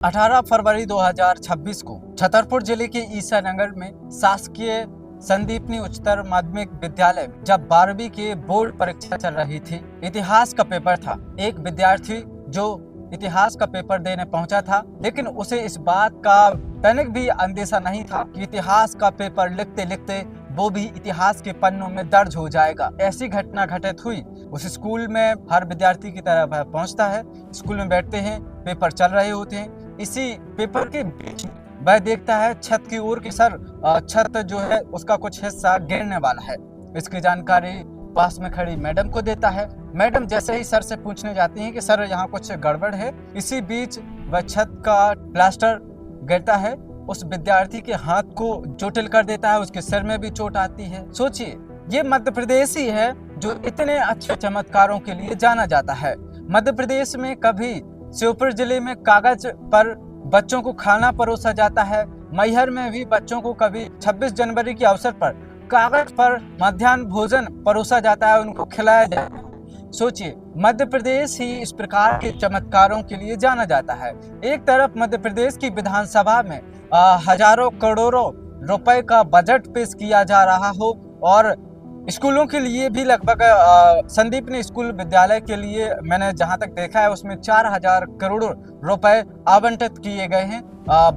18 फरवरी 2026 को छतरपुर जिले के ईसानगर में शासकीय संदीपनी उच्चतर माध्यमिक विद्यालय में जब 12वीं के बोर्ड परीक्षा चल रही थी, इतिहास का पेपर था। एक विद्यार्थी जो इतिहास का पेपर देने पहुंचा था, लेकिन उसे इस बात का तनिक भी अंदेशा नहीं था कि इतिहास का पेपर लिखते लिखते वो भी इतिहास के पन्नों में दर्ज हो जाएगा। ऐसी घटना घटित हुई। उस स्कूल में हर विद्यार्थी की तरह वह पहुंचता है, स्कूल में बैठते हैं, पेपर चल रहे होते हैं। इसी पेपर के बीच वह देखता है छत की ओर की छत जो है उसका कुछ हिस्सा गिरने वाला है। इसकी जानकारी पास में खड़ी मैडम को देता है। मैडम जैसे ही सर से पूछने जाती हैं कि सर यहाँ कुछ गड़बड़ है, इसी बीच वह छत का प्लास्टर गिरता है, उस विद्यार्थी के हाथ को चोटिल कर देता है, उसके सिर में भी चोट आती है। सोचिए, ये मध्य प्रदेश ही है जो इतने अच्छे चमत्कारों के लिए जाना जाता है। मध्य प्रदेश में कभी श्योपुर जिले में कागज पर बच्चों को खाना परोसा जाता है। मैहर में भी बच्चों को कभी 26 जनवरी के अवसर पर कागज पर मध्याह्न भोजन परोसा जाता है, उनको खिलाया जाता है। सोचिए, मध्य प्रदेश ही इस प्रकार के चमत्कारों के लिए जाना जाता है। एक तरफ मध्य प्रदेश की विधानसभा में हजारों करोड़ों रुपए का बजट पेश किया जा रहा हो और स्कूलों के लिए भी लगभग संदीपनी स्कूल विद्यालय के लिए मैंने जहां तक देखा है उसमें 4000 करोड़ रुपए आवंटित किए गए हैं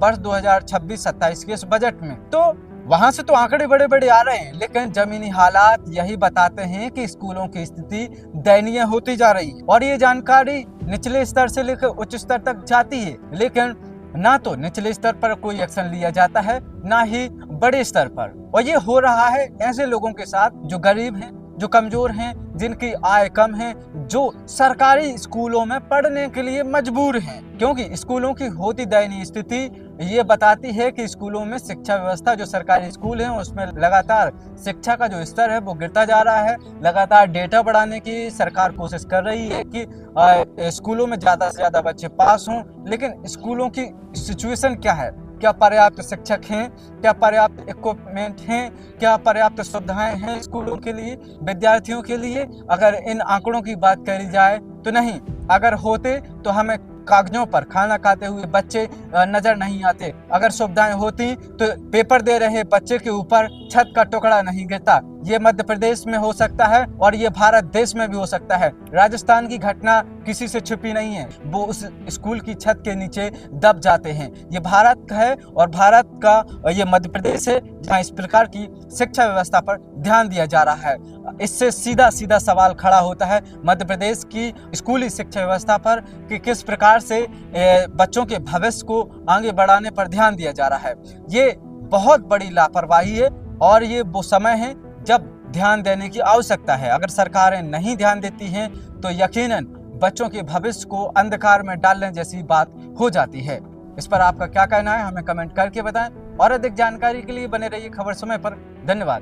वर्ष 2026-27 के इस बजट में। तो वहां से तो आंकड़े बड़े बड़े आ रहे हैं, लेकिन जमीनी हालात यही बताते हैं कि स्कूलों की स्थिति दयनीय होती जा रही है और ये जानकारी निचले स्तर से लेकर उच्च स्तर तक जाती है, लेकिन ना तो निचले स्तर पर कोई एक्शन लिया जाता है, ना ही बड़े स्तर पर। और ये हो रहा है ऐसे लोगों के साथ जो गरीब हैं, जो कमजोर हैं, जिनकी आय कम है, जो सरकारी स्कूलों में पढ़ने के लिए मजबूर हैं। क्योंकि स्कूलों की होती दयनीय स्थिति ये बताती है कि स्कूलों में शिक्षा व्यवस्था, जो सरकारी स्कूल है उसमें लगातार शिक्षा का जो स्तर है वो गिरता जा रहा है। लगातार डेटा बढ़ाने की सरकार कोशिश कर रही है कि स्कूलों में ज्यादा से ज्यादा बच्चे पास हों, लेकिन स्कूलों की सिचुएशन क्या है? क्या पर्याप्त शिक्षक हैं? क्या पर्याप्त इक्विपमेंट हैं? क्या पर्याप्त सुविधाएं हैं स्कूलों के लिए, विद्यार्थियों के लिए? अगर इन आंकड़ों की बात करी जाए तो नहीं। अगर होते तो हमें कागजों पर खाना खाते हुए बच्चे नजर नहीं आते। अगर सुविधाएं होती तो पेपर दे रहे बच्चे के ऊपर छत का टुकड़ा नहीं गिरता। ये मध्य प्रदेश में हो सकता है और ये भारत देश में भी हो सकता है। राजस्थान की घटना किसी से छुपी नहीं है, वो उस स्कूल की छत के नीचे दब जाते हैं। ये भारत है और भारत का ये मध्य प्रदेश है जहाँ इस प्रकार की शिक्षा व्यवस्था पर ध्यान दिया जा रहा है। इससे सीधा सीधा सवाल खड़ा होता है मध्य प्रदेश की स्कूली शिक्षा व्यवस्था पर कि किस प्रकार से बच्चों के भविष्य को आगे बढ़ाने पर ध्यान दिया जा रहा है। ये बहुत बड़ी लापरवाही है और ये वो समय है जब ध्यान देने की आवश्यकता है। अगर सरकारें नहीं ध्यान देती हैं तो यकीनन बच्चों के भविष्य को अंधकार में डालने जैसी बात हो जाती है। इस पर आपका क्या कहना है हमें कमेंट करके बताएं और अधिक जानकारी के लिए बने रहिए खबर समय पर। धन्यवाद।